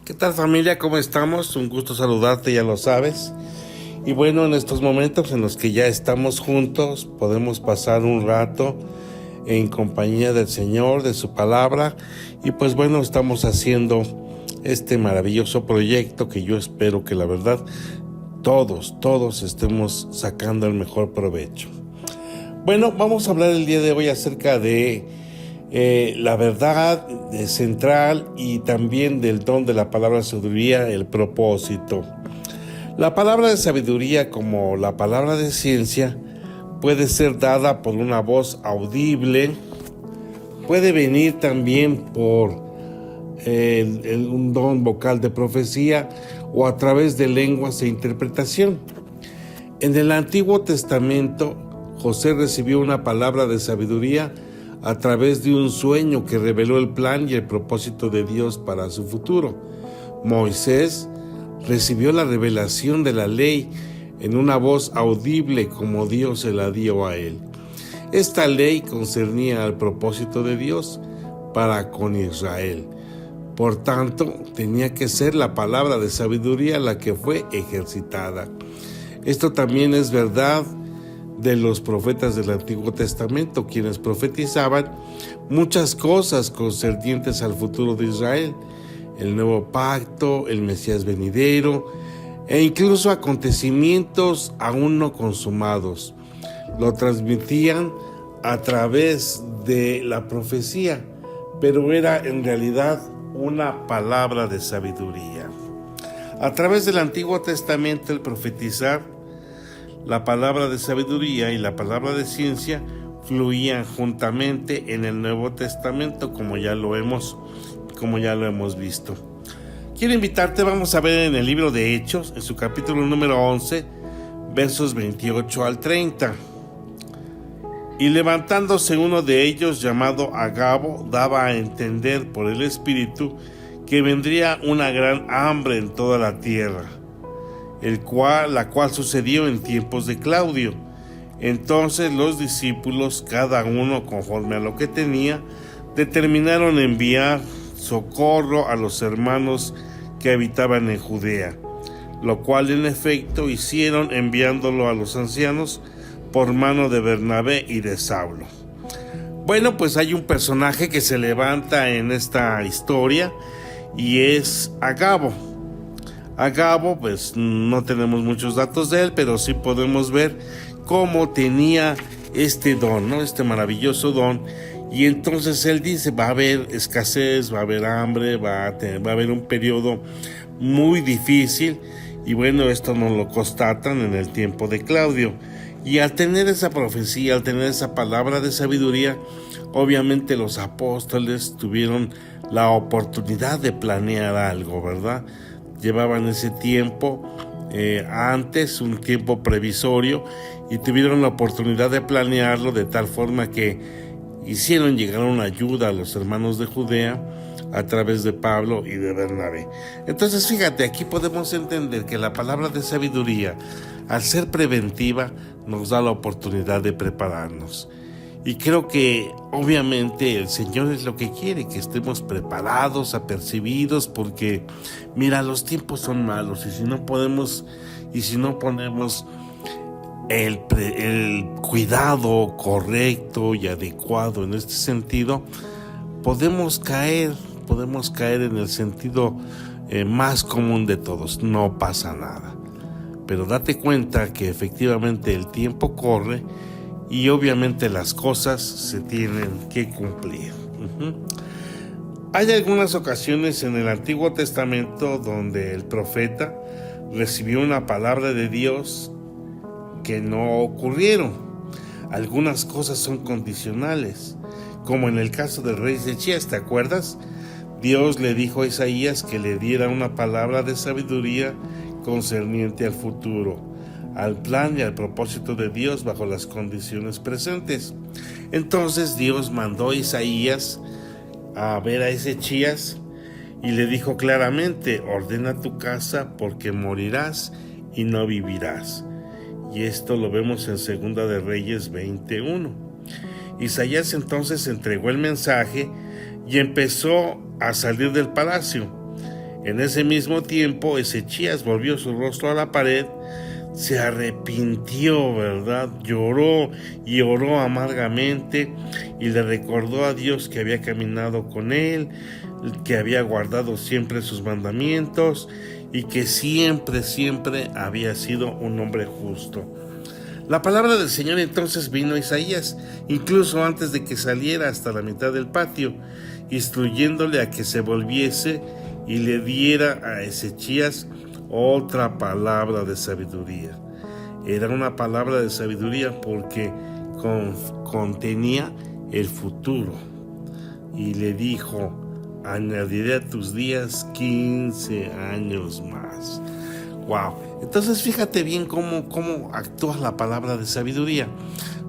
¿Qué tal, familia? ¿Cómo estamos? Un gusto saludarte, ya lo sabes. Y bueno, en estos momentos en los que ya estamos juntos, podemos pasar un rato en compañía del Señor, de su palabra. Y pues bueno, estamos haciendo este maravilloso proyecto que yo espero que la verdad todos estemos sacando el mejor provecho. Bueno, vamos a hablar el día de hoy acerca de la verdad central y también del don de la palabra de sabiduría, el propósito. La palabra de sabiduría, como la palabra de ciencia, puede ser dada por una voz audible, puede venir también por un don vocal de profecía o a través de lenguas e interpretación. En el Antiguo Testamento, José recibió una palabra de sabiduría a través de un sueño que reveló el plan y el propósito de Dios para su futuro. Moisés recibió la revelación de la ley en una voz audible como Dios se la dio a él. Esta ley concernía al propósito de Dios para con Israel. Por tanto, tenía que ser la palabra de sabiduría la que fue ejercitada. Esto también es verdad de los profetas del Antiguo Testamento, quienes profetizaban muchas cosas concernientes al futuro de Israel, el nuevo pacto, el Mesías venidero e incluso acontecimientos aún no consumados. Lo transmitían a través de la profecía, pero era en realidad una palabra de sabiduría. A través del Antiguo Testamento, el profetizar, la palabra de sabiduría y la palabra de ciencia fluían juntamente en el Nuevo Testamento, como ya lo hemos visto. Quiero invitarte, vamos a ver en el libro de Hechos, en su capítulo número 11, versos 28 al 30. Y levantándose uno de ellos, llamado Agabo, daba a entender por el Espíritu que vendría una gran hambre en toda la tierra, la cual sucedió en tiempos de Claudio. Entonces los discípulos, cada uno conforme a lo que tenía, determinaron enviar socorro a los hermanos que habitaban en Judea, lo cual en efecto hicieron, enviándolo a los ancianos por mano de Bernabé y de Saulo. Bueno, pues hay un personaje que se levanta en esta historia y es Agabo. Agabo, pues no tenemos muchos datos de él, pero sí podemos ver cómo tenía este don, ¿no? Este maravilloso don. Y entonces él dice, va a haber escasez, va a haber hambre, va a haber un periodo muy difícil. Y bueno, esto nos lo constatan en el tiempo de Claudio. Y al tener esa profecía, al tener esa palabra de sabiduría, obviamente los apóstoles tuvieron la oportunidad de planear algo, ¿verdad? Llevaban ese tiempo antes, un tiempo previsorio, y tuvieron la oportunidad de planearlo de tal forma que hicieron llegar una ayuda a los hermanos de Judea a través de Pablo y de Bernabé. Entonces, fíjate, aquí podemos entender que la palabra de sabiduría, al ser preventiva, nos da la oportunidad de prepararnos. Y creo que obviamente el Señor es lo que quiere, que estemos preparados, apercibidos, porque mira, los tiempos son malos y si no ponemos el cuidado correcto y adecuado en este sentido, podemos caer en el sentido más común de todos, no pasa nada. Pero date cuenta que efectivamente el tiempo corre y obviamente las cosas se tienen que cumplir. Hay algunas ocasiones en el Antiguo Testamento donde el profeta recibió una palabra de Dios que no ocurrieron. Algunas cosas son condicionales, como en el caso del rey Ezequías, ¿te acuerdas? Dios le dijo a Isaías que le diera una palabra de sabiduría concerniente al futuro, al plan y al propósito de Dios bajo las condiciones presentes. Entonces Dios mandó a Isaías a ver a Ezequías y le dijo claramente: ordena tu casa porque morirás y no vivirás. Y esto lo vemos en Segunda de Reyes 21. Isaías entonces entregó el mensaje y empezó a salir del palacio. En ese mismo tiempo, Ezechías volvió su rostro a la pared, se arrepintió, ¿verdad? Lloró y oró amargamente y le recordó a Dios que había caminado con él, que había guardado siempre sus mandamientos y que siempre había sido un hombre justo. La palabra del Señor entonces vino a Isaías, incluso antes de que saliera hasta la mitad del patio, instruyéndole a que se volviese y le diera a Ezechías otra palabra de sabiduría. Era una palabra de sabiduría porque contenía el futuro. Y le dijo: añadiré a tus días 15 años más. Wow. Entonces fíjate bien cómo actúa la palabra de sabiduría,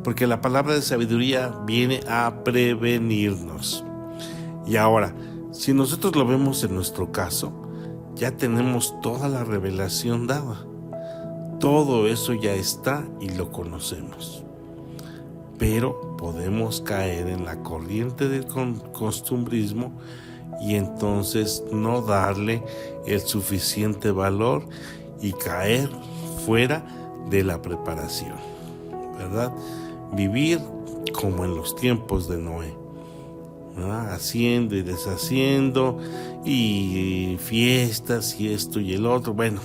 porque la palabra de sabiduría viene a prevenirnos. Y ahora, si nosotros lo vemos en nuestro caso, ya tenemos toda la revelación dada. Todo eso ya está y lo conocemos. Pero podemos caer en la corriente del costumbrismo y entonces no darle el suficiente valor y caer fuera de la preparación, ¿verdad? Vivir como en los tiempos de Noé, ¿verdad? Haciendo y deshaciendo y fiestas y esto y el otro, bueno,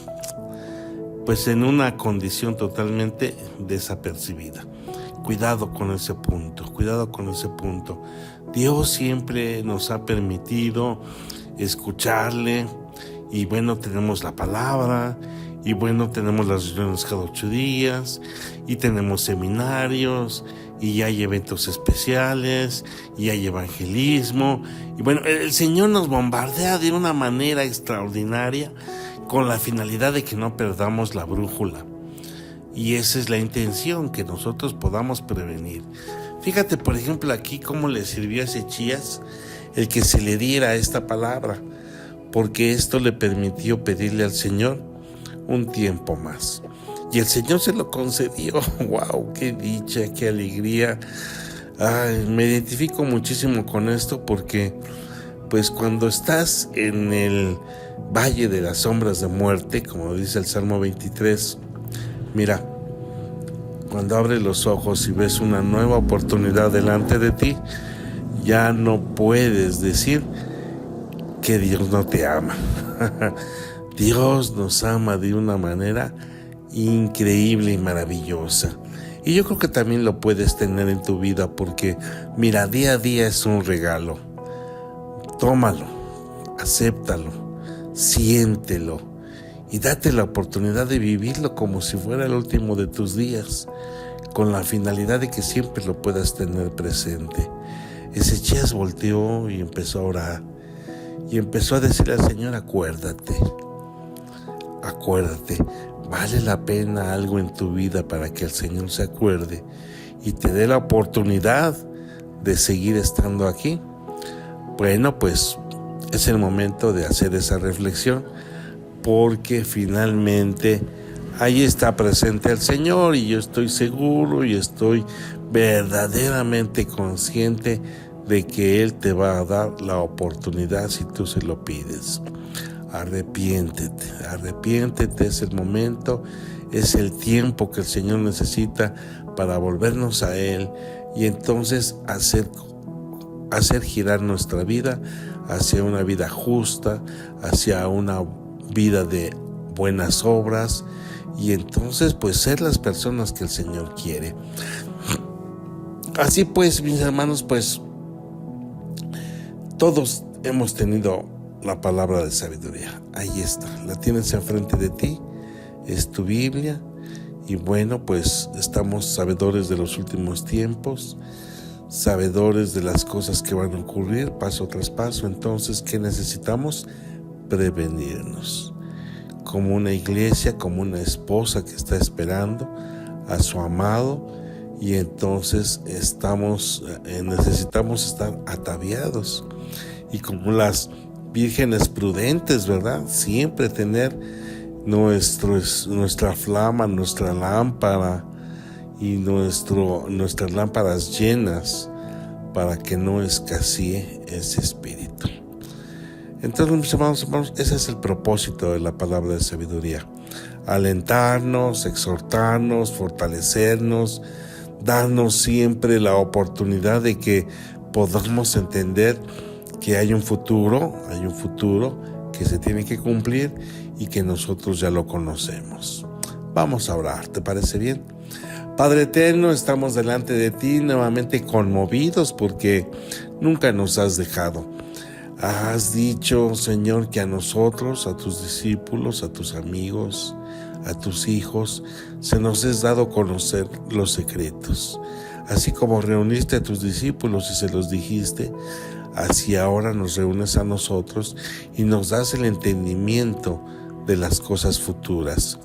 pues en una condición totalmente desapercibida. Cuidado con ese punto. Dios siempre nos ha permitido escucharle y bueno, tenemos la palabra y bueno, tenemos las reuniones cada 8 días y tenemos seminarios y hay eventos especiales y hay evangelismo y bueno, el Señor nos bombardea de una manera extraordinaria con la finalidad de que no perdamos la brújula. Y esa es la intención, que nosotros podamos prevenir. Fíjate, por ejemplo, aquí cómo le sirvió a Ezechías el que se le diera esta palabra, porque esto le permitió pedirle al Señor un tiempo más. Y el Señor se lo concedió. ¡Wow! ¡Qué dicha, qué alegría! Ay, me identifico muchísimo con esto porque, pues, cuando estás en el valle de las sombras de muerte, como dice el Salmo 23, mira, cuando abres los ojos y ves una nueva oportunidad delante de ti, ya no puedes decir que Dios no te ama. Dios nos ama de una manera increíble y maravillosa. Y yo creo que también lo puedes tener en tu vida porque, mira, día a día es un regalo. Tómalo, acéptalo, siéntelo y date la oportunidad de vivirlo como si fuera el último de tus días, con la finalidad de que siempre lo puedas tener presente. Ezechías volteó y empezó a orar y empezó a decirle al Señor: acuérdate, vale la pena algo en tu vida para que el Señor se acuerde y te dé la oportunidad de seguir estando aquí. Bueno, pues es el momento de hacer esa reflexión, porque finalmente ahí está presente el Señor y yo estoy seguro y estoy verdaderamente consciente de que Él te va a dar la oportunidad si tú se lo pides. Arrepiéntete, es el momento, es el tiempo que el Señor necesita para volvernos a Él y entonces hacer girar nuestra vida hacia una vida justa, hacia una vida de buenas obras y entonces pues ser las personas que el Señor quiere. Así pues, mis hermanos, pues todos hemos tenido la palabra de sabiduría. Ahí está, la tienes enfrente de ti, es tu Biblia y bueno, pues estamos sabedores de los últimos tiempos, sabedores de las cosas que van a ocurrir paso tras paso. Entonces, ¿qué necesitamos? Prevenirnos. Como una iglesia, como una esposa que está esperando a su amado y entonces necesitamos estar ataviados y como las vírgenes prudentes, ¿verdad? Siempre tener nuestra flama, nuestra lámpara y nuestras lámparas llenas para que no escasee ese espíritu. Entonces, mis hermanos, ese es el propósito de la palabra de sabiduría: alentarnos, exhortarnos, fortalecernos, darnos siempre la oportunidad de que podamos entender que hay un futuro que se tiene que cumplir y que nosotros ya lo conocemos. Vamos a orar, ¿te parece bien? Padre eterno, estamos delante de ti nuevamente conmovidos porque nunca nos has dejado. Has dicho, Señor, que a nosotros, a tus discípulos, a tus amigos, a tus hijos, se nos es dado conocer los secretos. Así como reuniste a tus discípulos y se los dijiste, así ahora nos reúnes a nosotros y nos das el entendimiento de las cosas futuras.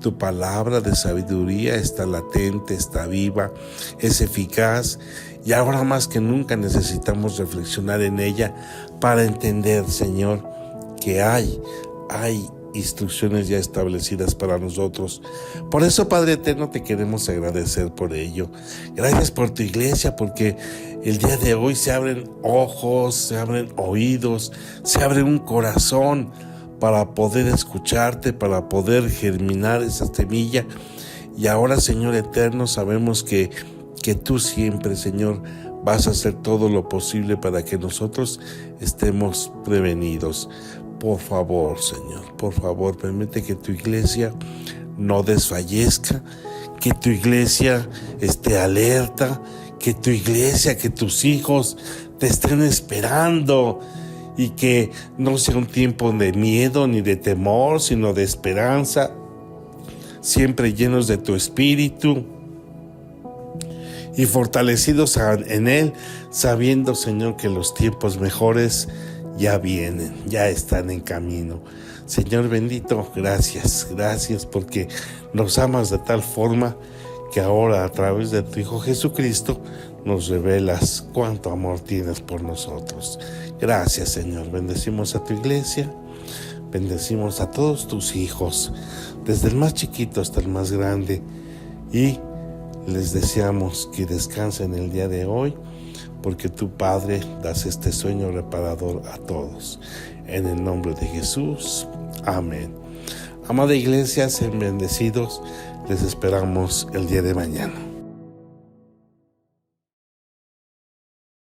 Tu palabra de sabiduría está latente, está viva, es eficaz, y ahora más que nunca necesitamos reflexionar en ella para entender, Señor, que hay instrucciones ya establecidas para nosotros. Por eso, Padre eterno, te queremos agradecer por ello. Gracias por tu iglesia, porque el día de hoy se abren ojos, se abren oídos, se abre un corazón para poder escucharte, para poder germinar esa semilla. Y ahora, Señor eterno, sabemos que tú siempre, Señor, vas a hacer todo lo posible para que nosotros estemos prevenidos. Por favor, Señor, por favor, permite que tu iglesia no desfallezca, que tu iglesia esté alerta, que tu iglesia, que tus hijos te estén esperando, y que no sea un tiempo de miedo ni de temor, sino de esperanza, siempre llenos de tu espíritu y fortalecidos en él, sabiendo, Señor, que los tiempos mejores ya vienen, ya están en camino. Señor bendito, gracias porque nos amas de tal forma que ahora, a través de tu Hijo Jesucristo, nos revelas cuánto amor tienes por nosotros. Gracias, Señor. Bendecimos a tu iglesia, bendecimos a todos tus hijos, desde el más chiquito hasta el más grande, y les deseamos que descansen el día de hoy, porque tu Padre das este sueño reparador a todos. En el nombre de Jesús, amén. Amada iglesia, sean bendecidos. Les esperamos el día de mañana.